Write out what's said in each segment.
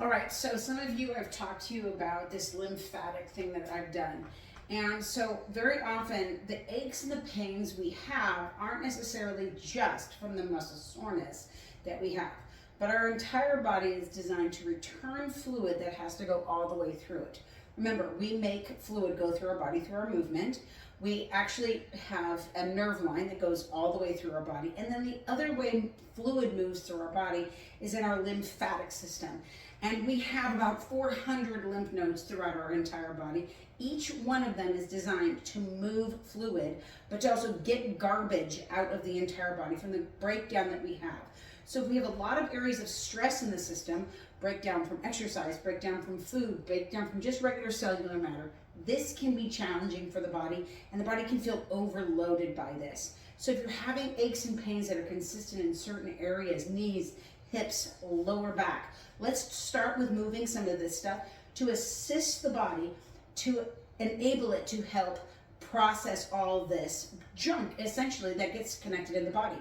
All right, so some of you have talked to you about this lymphatic thing that I've done. And so very often the aches and the pains we have aren't necessarily just from the muscle soreness that we have, but our entire body is designed to return fluid that has to go all the way through it. Remember, we make fluid go through our body through our movement. We actually have a nerve line that goes all the way through our body. And then the other way fluid moves through our body is in our lymphatic system. And we have about 400 lymph nodes throughout our entire body. Each one of them is designed to move fluid, but to also get garbage out of the entire body from the breakdown that we have. So if we have a lot of areas of stress in the system, breakdown from exercise, breakdown from food, breakdown from just regular cellular matter, this can be challenging for the body, and the body can feel overloaded by this. So if you're having aches and pains that are consistent in certain areas, knees, hips, lower back, let's start with moving some of this stuff to assist the body, to enable it to help process all this junk, essentially, that gets connected in the body.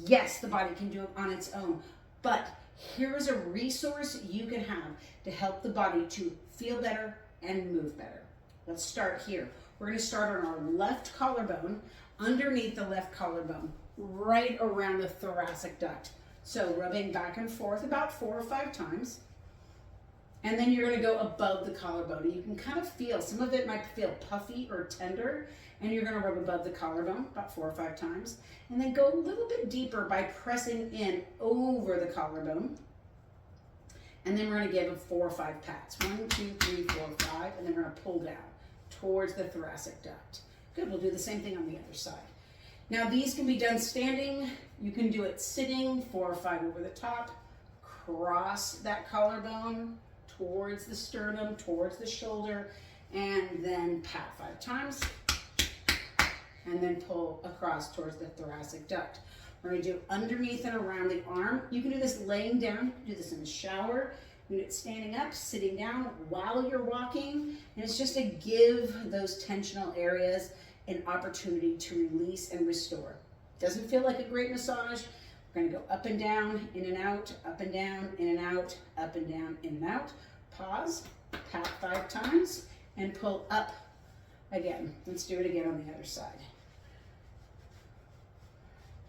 Yes, the body can do it on its own, but here's a resource you can have to help the body to feel better and move better. Let's start here. We're going to start on our left collarbone, underneath the left collarbone, right around the thoracic duct. So rubbing back and forth about 4 or 5 times. And then you're going to go above the collarbone. You can kind of feel, some of it might feel puffy or tender, and you're going to rub above the collarbone about 4 or 5 times. And then go a little bit deeper by pressing in over the collarbone. And then we're going to give it 4 or 5 pats. 1, 2, 3, 4, 5. And then we're going to pull down towards the thoracic duct. Good, we'll do the same thing on the other side. Now these can be done standing. You can do it sitting, 4 or 5 over the top. Cross that collarbone towards the sternum, towards the shoulder, and then pat 5 times. And then pull across towards the thoracic duct. We're going to do underneath and around the arm. You can do this laying down, you can do this in the shower, you can do it standing up, sitting down while you're walking, and it's just to give those tensional areas an opportunity to release and restore. Doesn't feel like a great massage. We're going to go up and down, in and out, up and down, in and out, up and down, in and out. Pause, pat 5 times, and pull up again. Let's do it again on the other side.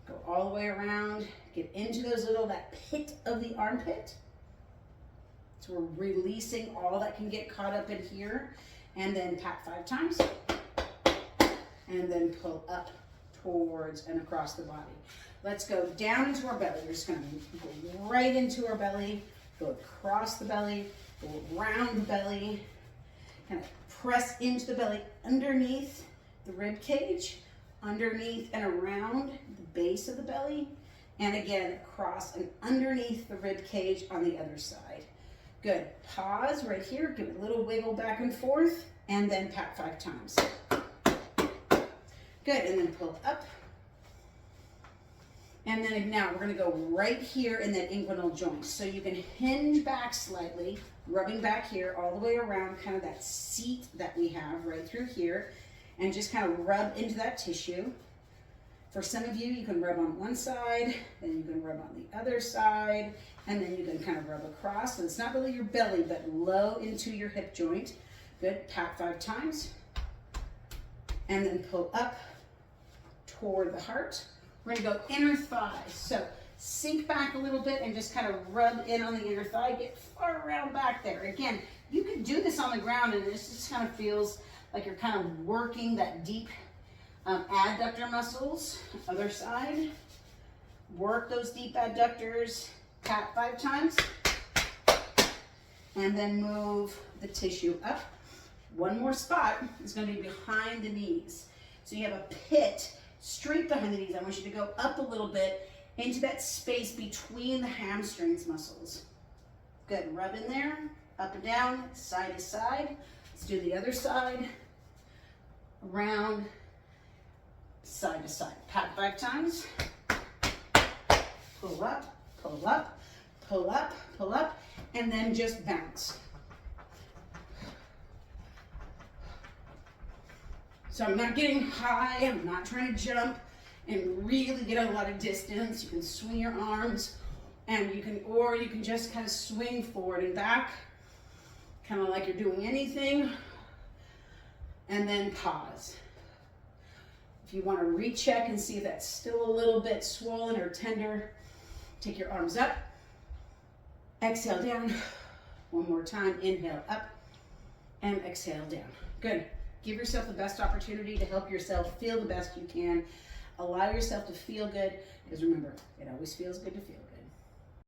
Go all the way around, get into that pit of the armpit. So we're releasing all that can get caught up in here, and then pat 5 times, and then pull up towards and across the body. Let's go down into our belly. We're just going to go right into our belly, go across the belly, go around the belly, kind of press into the belly underneath the rib cage, underneath and around the base of the belly, and again across and underneath the rib cage on the other side. Good. Pause right here, give it a little wiggle back and forth, and then pat 5 times. Good, and then pull up. And then now we're going to go right here in that inguinal joint. So you can hinge back slightly, rubbing back here all the way around kind of that seat that we have right through here, and just kind of rub into that tissue. For some of you, you can rub on one side, then you can rub on the other side, and then you can kind of rub across. So it's not really your belly, but low into your hip joint. Good, pat 5 times, and then pull up toward the heart. We're going to go inner thigh. So sink back a little bit and just kind of rub in on the inner thigh. Get far around back there. Again, you can do this on the ground, and this just kind of feels like you're kind of working that deep adductor muscles. Other side. Work those deep adductors. Pat 5 times. And then move the tissue up. One more spot is going to be behind the knees. So you have a pit straight behind the knees. I want you to go up a little bit into that space between the hamstrings muscles. Good. Rub in there, up and down, side to side. Let's do the other side. Around, side to side. Pat 5 times. Pull up, pull up, pull up, pull up, and then just bounce. So I'm not getting high, I'm not trying to jump and really get a lot of distance. You can swing your arms And you can just kind of swing forward and back, kind of like you're doing anything, and then pause. If you want to recheck and see if that's still a little bit swollen or tender, take your arms up, exhale down. One more time, inhale up and exhale down. Good. Give yourself the best opportunity to help yourself feel the best you can. Allow yourself to feel good, because remember, it always feels good to feel good.